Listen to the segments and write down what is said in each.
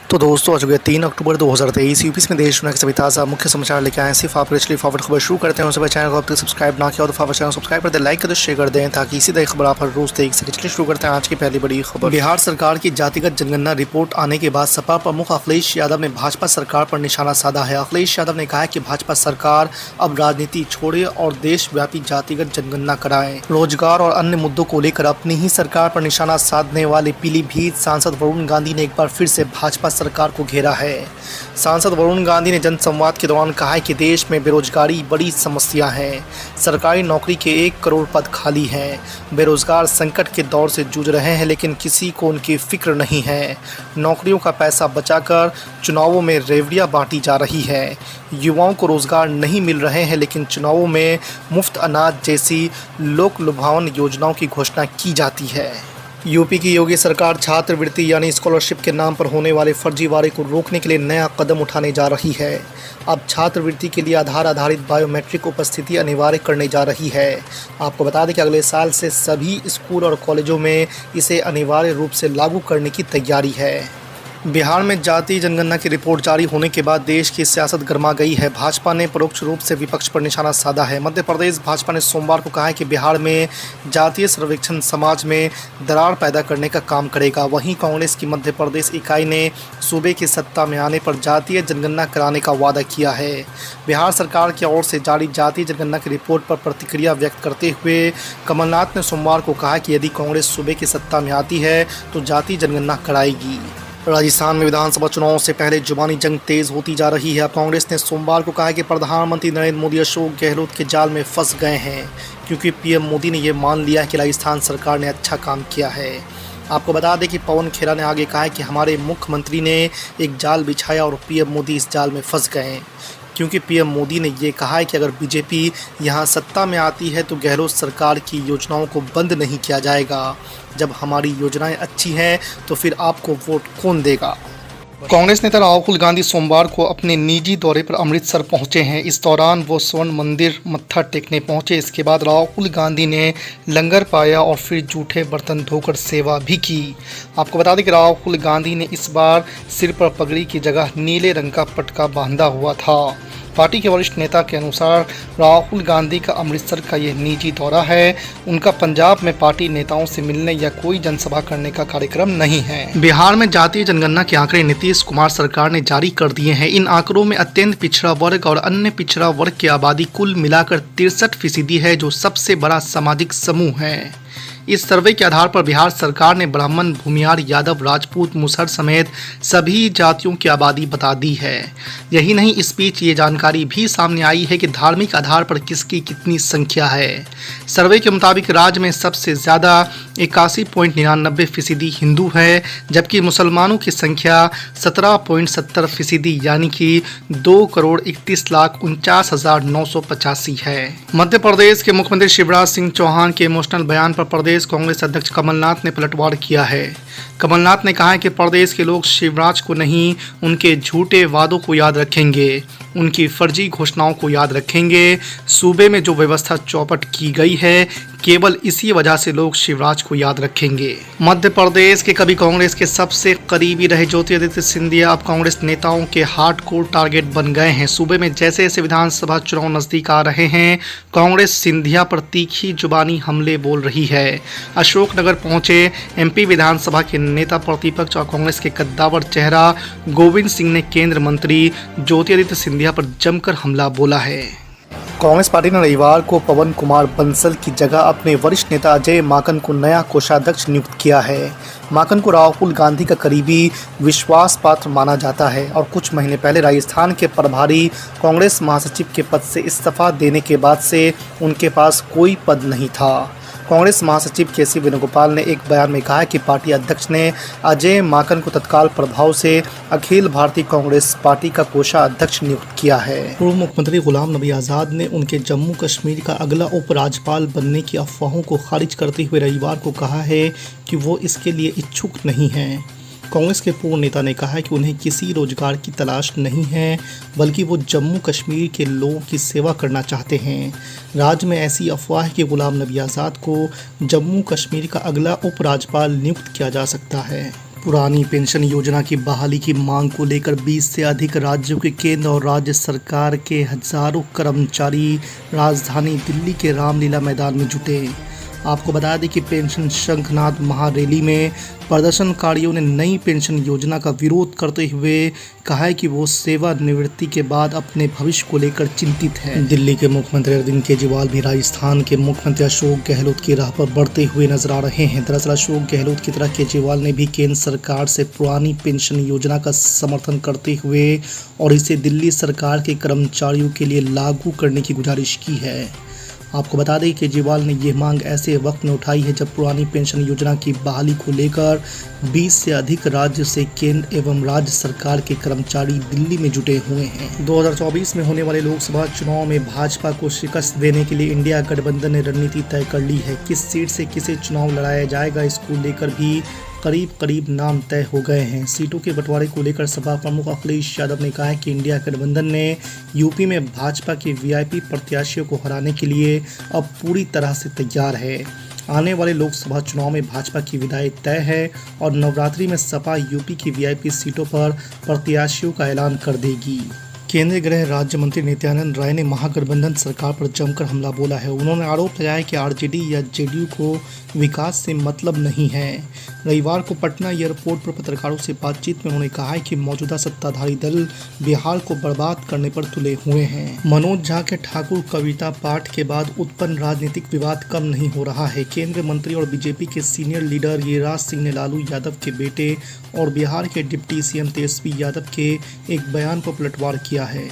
तो दोस्तों आज हो गया 3 अक्टूबर 2023 यूपी में देश दुनिया के सभी ताज़ा मुख्य समाचार लेके आए। सिर्फ आप चलिए फॉरवर्ड खबर शुरू करते हैं। उससे पहले चैनल को अब तक सब्सक्राइब ना किया तो फॉरवर्ड चैनल सब्सक्राइब कर दें, लाइक कर दें, शेयर कर दें ताकि इसी तरह खबर आप हर रोज देख सकें। चलिए शुरू करते हैं आज की पहली बड़ी खबर। बिहार सरकार की जातिगत जनगणना रिपोर्ट आने के बाद सपा प्रमुख अखिलेश यादव ने भाजपा सरकार पर निशाना साधा है। अखिलेश यादव ने कहा है कि भाजपा सरकार अब राजनीति छोड़े और देशव्यापी जातिगत जनगणना कराए। रोजगार और अन्य मुद्दों को लेकर अपनी ही सरकार पर निशाना साधने वाले पीलीभीत सांसद वरुण गांधी ने एक बार फिर से भाजपा सरकार को घेरा है। सांसद वरुण गांधी ने जनसंवाद के दौरान कहा है कि देश में बेरोजगारी बड़ी समस्या है। सरकारी नौकरी के 1 करोड़ पद खाली हैं। बेरोजगार संकट के दौर से जूझ रहे हैं, लेकिन किसी को उनकी फिक्र नहीं है। नौकरियों का पैसा बचाकर चुनावों में रेवड़ियां बांटी जा रही है। युवाओं को रोजगार नहीं मिल रहे हैं, लेकिन चुनावों में मुफ्त अनाज जैसी लोक लुभावन योजनाओं की घोषणा की जाती है। यूपी की योगी सरकार छात्रवृत्ति यानी स्कॉलरशिप के नाम पर होने वाले फर्जीवाड़े को रोकने के लिए नया कदम उठाने जा रही है। अब छात्रवृत्ति के लिए आधार आधारित बायोमेट्रिक उपस्थिति अनिवार्य करने जा रही है। आपको बता दें कि अगले साल से सभी स्कूल और कॉलेजों में इसे अनिवार्य रूप से लागू करने की तैयारी है। बिहार में जातीय जनगणना की रिपोर्ट जारी होने के बाद देश की सियासत गर्मा गई है। भाजपा ने परोक्ष रूप से विपक्ष पर निशाना साधा है। मध्य प्रदेश भाजपा ने सोमवार को कहा है कि बिहार में जातीय सर्वेक्षण समाज में दरार पैदा करने का काम करेगा। वहीं कांग्रेस की मध्य प्रदेश इकाई ने सूबे की सत्ता में आने पर जातीय जनगणना कराने का वादा किया है। बिहार सरकार की ओर से जारी जातीय जनगणना की रिपोर्ट पर प्रतिक्रिया व्यक्त करते हुए कमलनाथ ने सोमवार को कहा कि यदि कांग्रेस सूबे की सत्ता में आती है तो जातीय जनगणना कराएगी। राजस्थान में विधानसभा चुनाव से पहले जुबानी जंग तेज होती जा रही है। कांग्रेस ने सोमवार को कहा कि प्रधानमंत्री नरेंद्र मोदी अशोक गहलोत के जाल में फंस गए हैं, क्योंकि पीएम मोदी ने यह मान लिया है कि राजस्थान सरकार ने अच्छा काम किया है। आपको बता दें कि पवन खेरा ने आगे कहा है कि हमारे मुख्यमंत्री ने एक जाल बिछाया और पीएम मोदी इस जाल में फंस गए, क्योंकि पीएम मोदी ने ये कहा है कि अगर बीजेपी यहाँ सत्ता में आती है तो गहलोत सरकार की योजनाओं को बंद नहीं किया जाएगा। जब हमारी योजनाएं अच्छी हैं तो फिर आपको वोट कौन देगा। कांग्रेस नेता राहुल गांधी सोमवार को अपने निजी दौरे पर अमृतसर पहुंचे हैं। इस दौरान वो स्वर्ण मंदिर मत्था टेकने पहुंचे। इसके बाद राहुल गांधी ने लंगर पाया और फिर जूठे बर्तन धोकर सेवा भी की। आपको बता दें कि राहुल गांधी ने इस बार सिर पर पगड़ी की जगह नीले रंग का पटका बांधा हुआ था। पार्टी के वरिष्ठ नेता के अनुसार राहुल गांधी का अमृतसर का यह निजी दौरा है। उनका पंजाब में पार्टी नेताओं से मिलने या कोई जनसभा करने का कार्यक्रम नहीं है। बिहार में जातीय जनगणना के आंकड़े नीतीश कुमार सरकार ने जारी कर दिए हैं। इन आंकड़ों में अत्यंत पिछड़ा वर्ग और अन्य पिछड़ा वर्ग की आबादी कुल मिलाकर 63% है, जो सबसे बड़ा सामाजिक समूह है। इस सर्वे के आधार पर बिहार सरकार ने ब्राह्मण, भूमियार, यादव, राजपूत, मुसहर समेत सभी जातियों की आबादी बता दी है। यही नहीं, इस बीच ये जानकारी भी सामने आई है कि धार्मिक आधार पर किसकी कितनी संख्या है। सर्वे के मुताबिक राज्य में सबसे ज़्यादा 81.99% हिंदू है, जबकि मुसलमानों की संख्या 17.70% यानी कि 2,31,49,985 है। मध्य प्रदेश के मुख्यमंत्री शिवराज सिंह चौहान के इमोशनल बयान पर प्रदेश कांग्रेस अध्यक्ष कमलनाथ ने पलटवार किया है। कमलनाथ ने कहा है कि प्रदेश के लोग शिवराज को नहीं, उनके झूठे वादों को याद रखेंगे, उनकी फर्जी घोषणाओं को याद रखेंगे। सूबे में जो व्यवस्था चौपट की गई है, केवल इसी वजह से लोग शिवराज को याद रखेंगे। मध्य प्रदेश के कभी कांग्रेस के सबसे करीबी रहे ज्योतिरादित्य सिंधिया अब कांग्रेस नेताओं के हार्डकोर टारगेट बन गए हैं। सूबे में जैसे जैसे विधानसभा चुनाव नजदीक आ रहे हैं, कांग्रेस सिंधिया पर तीखी जुबानी हमले बोल रही है। अशोकनगर पहुंचे एमपी विधानसभा के नेता प्रतिपक्ष और कांग्रेस के कद्दावर चेहरा गोविंद सिंह ने केंद्र मंत्री ज्योतिरादित्य सिंधिया पर जमकर हमला बोला है। कांग्रेस पार्टी ने रविवार को पवन कुमार बंसल की जगह अपने वरिष्ठ नेता अजय माकन को नया कोषाध्यक्ष नियुक्त किया है। माकन को राहुल गांधी का करीबी विश्वास पात्र माना जाता है और कुछ महीने पहले राजस्थान के प्रभारी कांग्रेस महासचिव के पद से इस्तीफा देने के बाद से उनके पास कोई पद नहीं था। कांग्रेस महासचिव के.सी. वेणुगोपाल ने एक बयान में कहा कि पार्टी अध्यक्ष ने अजय माकन को तत्काल प्रभाव से अखिल भारतीय कांग्रेस पार्टी का कोषाध्यक्ष नियुक्त किया है। पूर्व मुख्यमंत्री गुलाम नबी आज़ाद ने उनके जम्मू कश्मीर का अगला उपराज्यपाल बनने की अफवाहों को खारिज करते हुए रविवार को कहा है कि वो इसके लिए इच्छुक नहीं हैं। कांग्रेस के पूर्व नेता ने कहा है कि उन्हें किसी रोजगार की तलाश नहीं है, बल्कि वो जम्मू कश्मीर के लोगों की सेवा करना चाहते हैं। राज्य में ऐसी अफवाह है कि गुलाम नबी आज़ाद को जम्मू कश्मीर का अगला उपराज्यपाल नियुक्त किया जा सकता है। पुरानी पेंशन योजना की बहाली की मांग को लेकर 20 से अधिक राज्यों के केंद्र और राज्य सरकार के हजारों कर्मचारी राजधानी दिल्ली के रामलीला मैदान में जुटे। आपको बता दें कि पेंशन शंखनाद महारैली में प्रदर्शनकारियों ने नई पेंशन योजना का विरोध करते हुए कहा है कि वो सेवानिवृत्ति के बाद अपने भविष्य को लेकर चिंतित हैं। दिल्ली के मुख्यमंत्री अरविंद केजरीवाल भी राजस्थान के मुख्यमंत्री अशोक गहलोत की राह पर बढ़ते हुए नजर आ रहे हैं। दरअसल अशोक गहलोत की तरह केजरीवाल ने भी केंद्र सरकार से पुरानी पेंशन योजना का समर्थन करते हुए और इसे दिल्ली सरकार के कर्मचारियों के लिए लागू करने की गुजारिश की है। आपको बता दें कि केजरीवाल ने यह मांग ऐसे वक्त में उठाई है जब पुरानी पेंशन योजना की बहाली को लेकर 20 से अधिक राज्य से केंद्र एवं राज्य सरकार के कर्मचारी दिल्ली में जुटे हुए हैं। 2024 में होने वाले लोकसभा चुनाव में भाजपा को शिकस्त देने के लिए इंडिया गठबंधन ने रणनीति तय कर ली है। किस सीट से किसे चुनाव लड़ाया जाएगा, इसको लेकर भी करीब नाम तय हो गए हैं। सीटों के बंटवारे को लेकर सपा प्रमुख अखिलेश यादव ने कहा है कि इंडिया गठबंधन ने यूपी में भाजपा के वीआईपी प्रत्याशियों को हराने के लिए अब पूरी तरह से तैयार है। आने वाले लोकसभा चुनाव में भाजपा की विदाई तय है और नवरात्रि में सपा यूपी की वीआईपी सीटों पर प्रत्याशियों का ऐलान कर देगी। केंद्रीय गृह राज्य मंत्री नित्यानंद राय ने महागठबंधन सरकार पर जमकर हमला बोला है। उन्होंने आरोप लगाया कि आरजेडी या जेडीयू को विकास से मतलब नहीं है। रविवार को पटना एयरपोर्ट पर पत्रकारों से बातचीत में उन्होंने कहा है कि मौजूदा सत्ताधारी दल बिहार को बर्बाद करने पर तुले हुए हैं। मनोज झा के ठाकुर कविता पाठ के बाद उत्पन्न राजनीतिक विवाद कम नहीं हो रहा है। केंद्रीय मंत्री और बीजेपी के सीनियर लीडर गिरिराज सिंह ने लालू यादव के बेटे और बिहार के डिप्टी सीएम तेजस्वी यादव के एक बयान पर पलटवार किया है।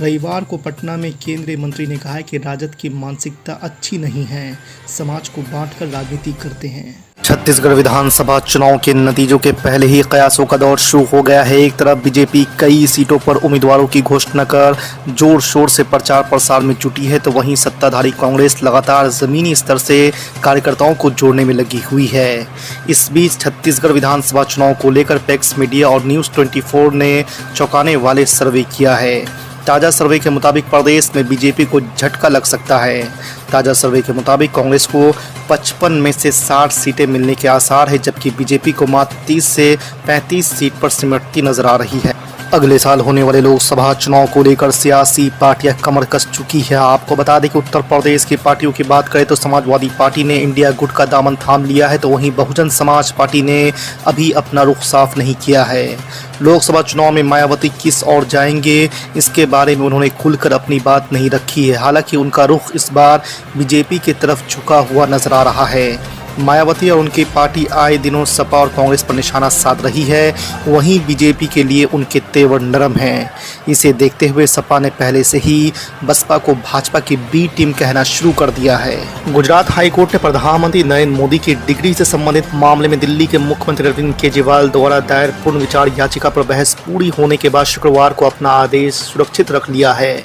रविवार को पटना में केंद्रीय मंत्री ने कहा है कि राजद की मानसिकता अच्छी नहीं है, समाज को बांटकर राजनीति करते हैं। छत्तीसगढ़ विधानसभा चुनाव के नतीजों के पहले ही कयासों का दौर शुरू हो गया है। एक तरफ बीजेपी कई सीटों पर उम्मीदवारों की घोषणा कर जोर शोर से प्रचार प्रसार में जुटी है, तो वहीं सत्ताधारी कांग्रेस लगातार जमीनी स्तर से कार्यकर्ताओं को जोड़ने में लगी हुई है। इस बीच छत्तीसगढ़ विधानसभा चुनाव को लेकर पैक्स मीडिया और न्यूज़ 24 ने चौंकाने वाले सर्वे किया है। ताज़ा सर्वे के मुताबिक प्रदेश में बीजेपी को झटका लग सकता है। ताज़ा सर्वे के मुताबिक कांग्रेस को 55 में से 60 सीटें मिलने के आसार है, जबकि बीजेपी को मात्र 30 से 35 सीट पर सिमटती नजर आ रही है। अगले साल होने वाले लोकसभा चुनाव को लेकर सियासी पार्टियां कमर कस चुकी है। आपको बता दें कि उत्तर प्रदेश की पार्टियों की बात करें तो समाजवादी पार्टी ने इंडिया गुट का दामन थाम लिया है, तो वहीं बहुजन समाज पार्टी ने अभी अपना रुख साफ नहीं किया है। लोकसभा चुनाव में मायावती किस ओर जाएंगे, इसके बारे में उन्होंने खुलकर अपनी बात नहीं रखी है। हालांकि उनका रुख इस बार बीजेपी की तरफ झुका हुआ नजर आ रहा है। मायावती और उनकी पार्टी आए दिनों सपा और कांग्रेस पर निशाना साध रही है, वहीं बीजेपी के लिए उनके तेवर नरम हैं। इसे देखते हुए सपा ने पहले से ही बसपा को भाजपा की बी टीम कहना शुरू कर दिया है। गुजरात हाईकोर्ट ने प्रधानमंत्री नरेंद्र मोदी की डिग्री से संबंधित मामले में दिल्ली के मुख्यमंत्री अरविंद केजरीवाल द्वारा दायर पुनर्विचार याचिका पर बहस पूरी होने के बाद शुक्रवार को अपना आदेश सुरक्षित रख लिया है।